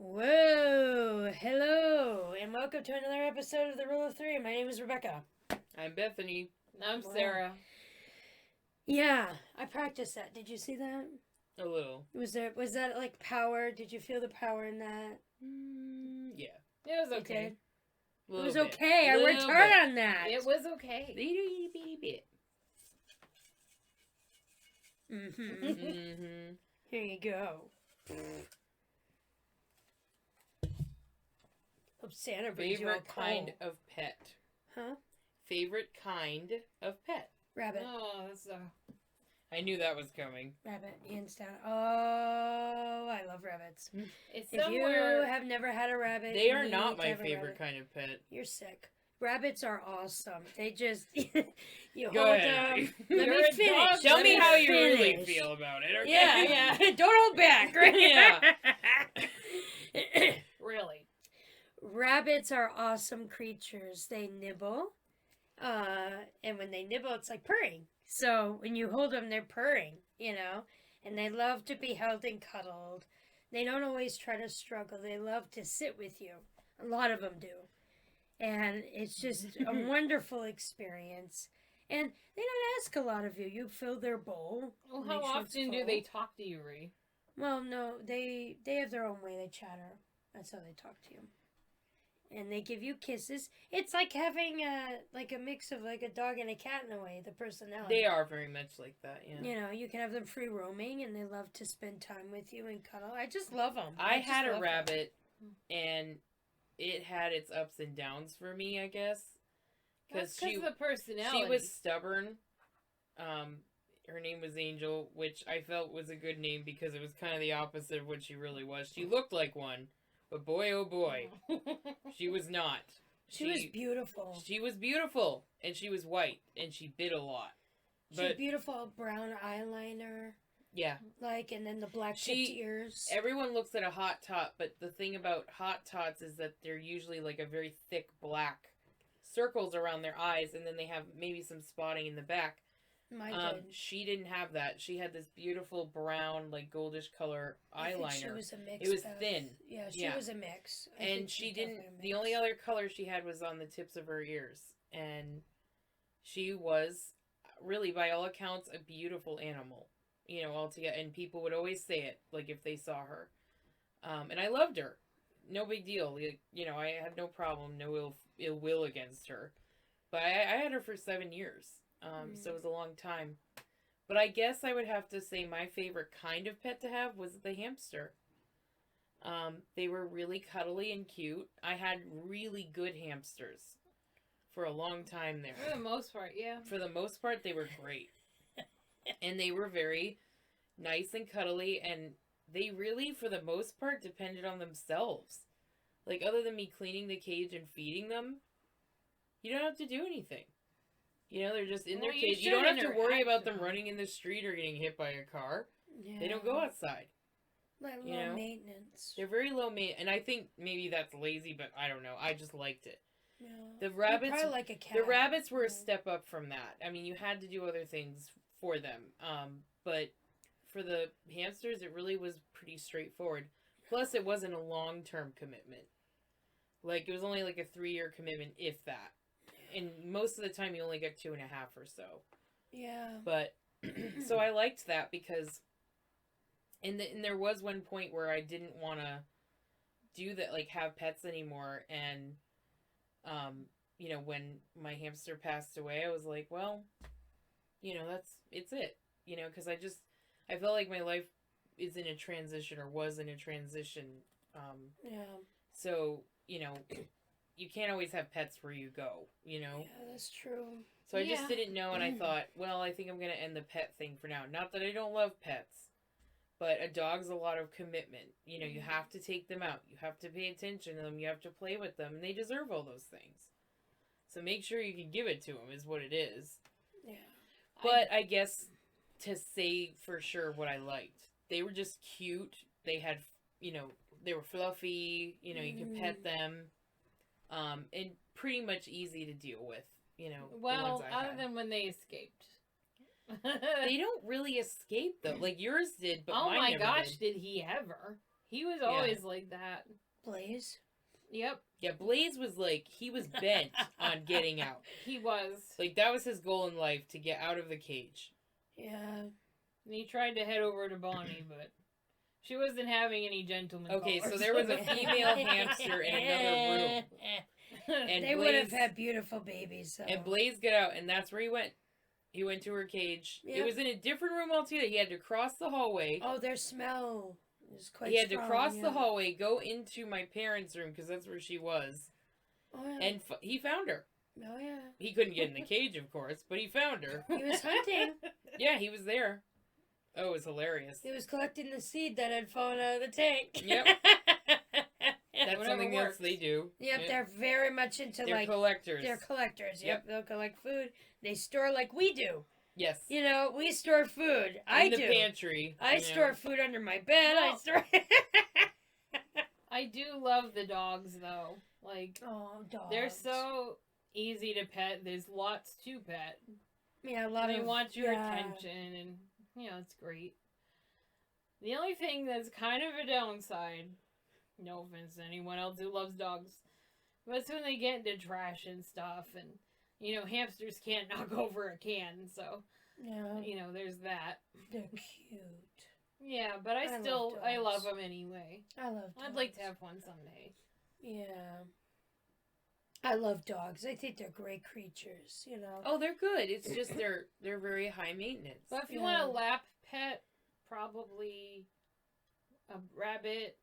Whoa, hello, and welcome to another episode of The Rule of Three. My name is Rebecca. I'm Bethany. I'm Wow. Sarah. Yeah, I practiced that. Did you see that? A little. Was that like power? Did you feel the power in that? Yeah. It was You okay. did? It Little was bit. okay. I worked Little hard bit. on that. It was okay. Little bitty bit. Mm-hmm. Mm-hmm. Here you go. Hope Santa brings you a Favorite kind coal. of pet. Huh? Favorite kind of pet. Rabbit. Oh, that's I knew that was coming. Rabbit, hands down. Oh, I love rabbits. it's If somewhere. you have never had a rabbit, They you are need not to my have a favorite rabbit. kind of pet. You're sick. Rabbits are awesome. They just you Go hold ahead. them. Let You're me a finish. dog. Tell Let me how you really finish. feel about it. Okay? Yeah, yeah. Don't hold back. Right? Yeah. Really. Rabbits are awesome creatures. They nibble, and when they nibble, it's like purring. So when you hold them, they're purring. And they love to be held and cuddled. They don't always try to struggle. They love to sit with you. A lot of them do. And it's just a wonderful experience. And they don't ask a lot of you. You fill their bowl. Well, make how sure it's often do full. they talk to you, Ree? Well, no, they have their own way. They chatter. That's how they talk to you. And they give you kisses. It's like having a mix of like a dog and a cat in a way, the personality. They are very much like that, yeah. You can have them free roaming and they love to spend time with you and cuddle. I just love them. I just had a love 'em. rabbit, and it had its ups and downs for me, I guess. That's because of the personality. She was stubborn. Her name was Angel, which I felt was a good name because it was kind of the opposite of what she really was. She looked like one, but boy, oh boy, she was not. She was beautiful. She was beautiful, and she was white, and she bit a lot. She had But beautiful brown eyeliner, yeah, and then the black tipped ears. everyone looks at a hot tot, but the thing about hot tots is that they're usually like a very thick black circles around their eyes, and then they have maybe some spotting in the back. My did. She didn't have that. She had this beautiful brown, like goldish color I think eyeliner. she was a mix. It was of- thin. Yeah, she Yeah. was a mix. I And think she she's didn't. definitely a The mix. only other color she had was on the tips of her ears, and she was really, by all accounts, a beautiful animal. Altogether, and people would always say it, like if they saw her. And I loved her. No big deal. I had no problem, no ill will against her. But I had her for 7 years, so it was a long time. But I guess I would have to say my favorite kind of pet to have was the hamster. They were really cuddly and cute. I had really good hamsters for a long time there. For the most part, yeah. For the most part, they were great. And they were very nice and cuddly, and they really, for the most part, depended on themselves. Like, other than me cleaning the cage and feeding them, you don't have to do anything. They're just in their Well, you cage. You don't have should to worry interact about them with them. running in the street or getting hit by a car. Yeah. They don't go outside. Like you low know? maintenance. They're very low maintenance, and I think maybe that's lazy, but I don't know. I just liked it. Yeah. The They're rabbits, probably like a cat. the rabbits were a Yeah. step up from that. I mean, you had to do other things for them, but for the hamsters, it really was pretty straightforward. Plus, it wasn't a long-term commitment. Like, it was only like a 3-year commitment, if that. And most of the time, you only get 2.5 or so. Yeah. But so I liked that because, and there was one point where I didn't want to do that, like have pets anymore, and when my hamster passed away, I was like, well, it's it, because I felt like my life is in a transition or was in a transition, Yeah. so you can't always have pets where you go, Yeah, that's true. So I just Yeah. didn't know, and I thought, well, I think I'm going to end the pet thing for now. Not that I don't love pets, but a dog's a lot of commitment. You have to take them out. You have to pay attention to them. You have to play with them, and they deserve all those things. So make sure you can give it to them is what it is. Yeah. But I guess to say for sure what I liked, they were just cute. They had, they were fluffy. You could pet them, and pretty much easy to deal with. The Well, ones I other had. than when they escaped. They don't really escape though. Like yours did, but Oh mine my never gosh, did. did he ever? He was always like that. Blaze. Yep, Yeah, Blaze was like, he was bent on getting out. he was. Like, that was his goal in life, to get out of the cage. Yeah. And he tried to head over to Bonnie, but she wasn't having any gentlemen. Okay, so callers. there was a female hamster in another room. And They Blaze, would have had beautiful babies. So. And Blaze got out, and that's where he went. He went to her cage. Yep. It was in a different room altogether. He had to cross the hallway. Oh, their smell is quite He had strong, to cross yeah. the hallway, go into my parents' room, because that's where she was. Oh, yeah. And he found her. Oh, yeah. He couldn't get in the cage, of course, but he found her. He was hunting. Yeah, he was there. Oh, it was hilarious. He was collecting the seed that had fallen out of the tank. Yep. That's Whatever something else works. they do. Yep, they're very much into They're like collectors. they're collectors. Yep, they'll collect food. They store like we do. Yes. You know, we store food. I in the do. pantry. I you know. store food under my bed. I Well- store. I do love the dogs though. Like Oh, dogs. they're so easy to pet. There's lots to pet. Yeah, a lot They of want your yeah. attention, and you know it's great. The only thing that's kind of a downside, no offense to anyone else who loves dogs, but it's when they get into trash and stuff, and you know hamsters can't knock over a can, so Yeah, you know there's that. they're cute. Yeah, but I love I love dogs. them anyway. I love dogs. I'd like to have one someday. Yeah. I love dogs. I think they're great creatures, you know. Oh, they're good. It's just they're very high maintenance. But if you Yeah. want a lap pet, probably a rabbit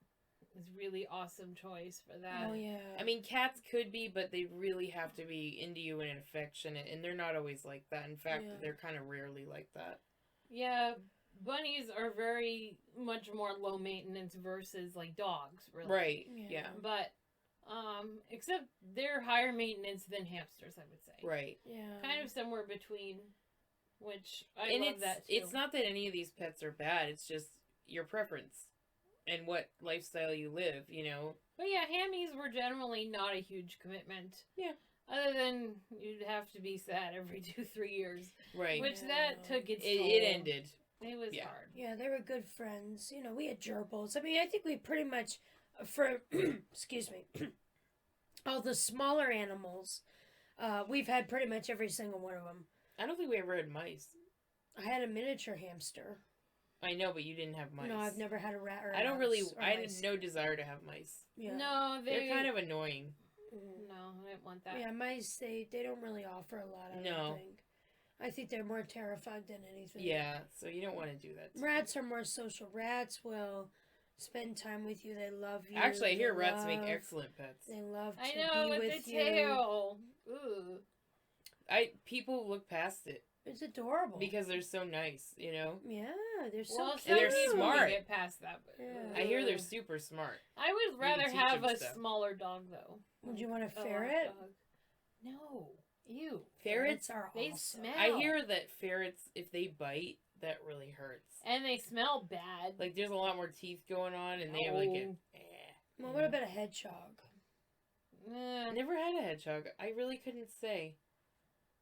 is really awesome choice for that. Oh, yeah. I mean, cats could be, but they really have to be into you and affectionate, and they're not always like that. In fact, Yeah. they're kind of rarely like that. Yeah, bunnies are very much more low maintenance versus like dogs, really. Right. Yeah. Yeah. But except they're higher maintenance than hamsters, I would say. Right. yeah. Kind of somewhere between, which I and love it's that too. it's not that any of these pets are bad. It's just your preference and what lifestyle you live. You know. But yeah, hammies were generally not a huge commitment. Yeah. Other than you'd have to be sad every 2-3 years, Right. which that took its it, toll. it ended. It was Yeah. hard. Yeah, they were good friends. You know, we had gerbils. I mean, I think we pretty much, for, excuse me, all the smaller animals, we've had pretty much every single one of them. I don't think we ever had mice. I had a miniature hamster. I know, but you didn't have mice. No, I've never had a rat or a I don't mouse really. or I had mice. no desire to have mice. Yeah. No, They're kind of annoying. Mm. No, I didn't want that. Yeah, mice, they don't really offer a lot, I No. don't think. I think they're more terrified than anything. Yeah, so you don't want to do that. Rats are more social. Rats will spend time with you. They love you. Actually, I hear They rats make love- excellent pets. They love to I know, be with with the you. tail. Ooh. People look past it It's adorable. because they're so nice, you know. Yeah, they're so Well, cute. And they're some people smart. can get past that. But, Yeah. I hear they're super smart. I would rather teach have them a stuff. smaller dog, though. Would you want a large ferret? dog. No. Ew. Ferrets, are they awesome. smell. I hear that ferrets, if they bite, that really hurts. And they smell bad. Like there's a lot more teeth going on, and they have like a. Oh. Well, what about a hedgehog? I never had a hedgehog. I really couldn't say.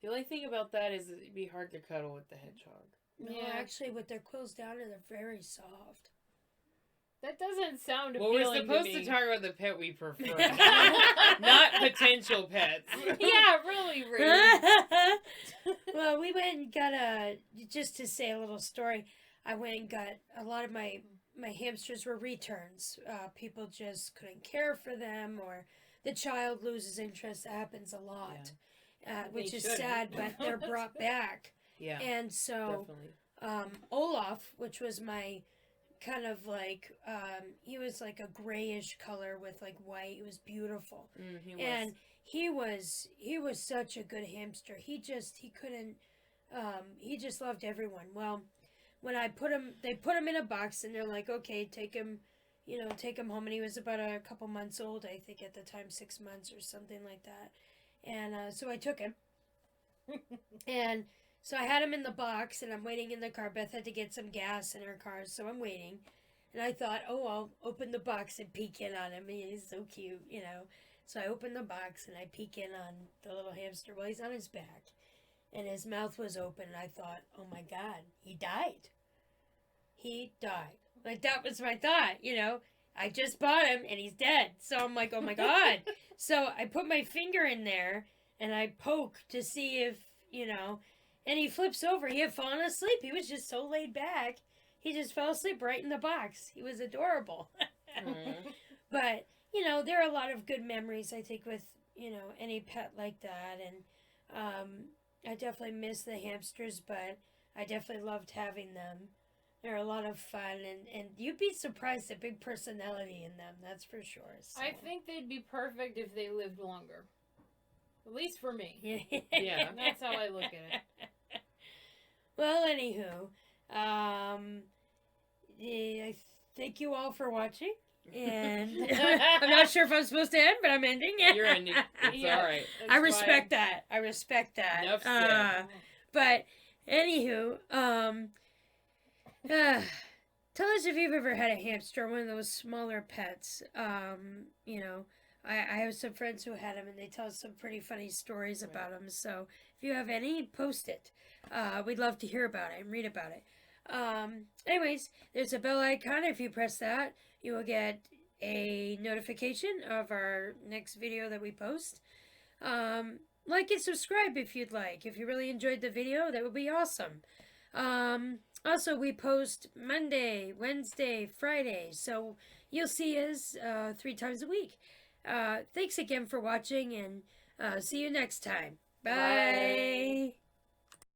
The only thing about that is it'd be hard to cuddle with the hedgehog. No, Yeah. actually, with their quills down, they're very soft. That doesn't sound Well, appealing we're supposed to to me. talk about the pet we prefer, not potential pets. Yeah, really rude. Well, we went and got just to say a little story, I went and got a lot of my hamsters were returns. People just couldn't care for them, or the child loses interest. That happens a lot, which They is shouldn't. sad, but they're brought back. Yeah, And so definitely. Olaf, which was my kind of like, he was like a grayish color with like white. It was beautiful. He was. And he was such a good hamster. He just loved everyone. Well, when they put him in a box, and they're like, okay, take him home. And he was about a couple months old, I think at the time, 6 months or something like that. And so I took him, and so I had him in the box, and I'm waiting in the car. Beth had to get some gas in her car, so I'm waiting. And I thought, oh, I'll open the box and peek in on him. He's so cute, you know. So I open the box and I peek in on the little hamster. Well, he's on his back, and his mouth was open. And I thought, oh my God, he died. He died. Like, that was my thought, you know. I just bought him and he's dead. So I'm like, oh my God. So I put my finger in there and I poke to see if, and he flips over. He had fallen asleep. He was just so laid back. He just fell asleep right in the box. He was adorable. But, there are a lot of good memories, I think, with, any pet like that. And I definitely miss the hamsters, but I definitely loved having them. They're a lot of fun, and you'd be surprised the big personality in them, that's for sure. So. I think they'd be perfect if they lived longer. At least for me. Yeah. That's how I look at it. Well, anywho, I thank you all for watching. And I'm not sure if I'm supposed to end, but I'm ending. You're ending. It's Yeah. all right. I respect that. I respect that. Enough said. But anywho, tell us if you've ever had a hamster, one of those smaller pets. I have some friends who had them, and they tell us some pretty funny stories about them. So if you have any, post it. We'd love to hear about it and read about it. Anyways, there's a bell icon. If you press that, you will get a notification of our next video that we post. Like and subscribe if you'd like. If you really enjoyed the video, that would be awesome. Also, we post Monday, Wednesday, Friday, so you'll see us 3 times a week. Thanks again for watching, and see you next time. Bye. Bye.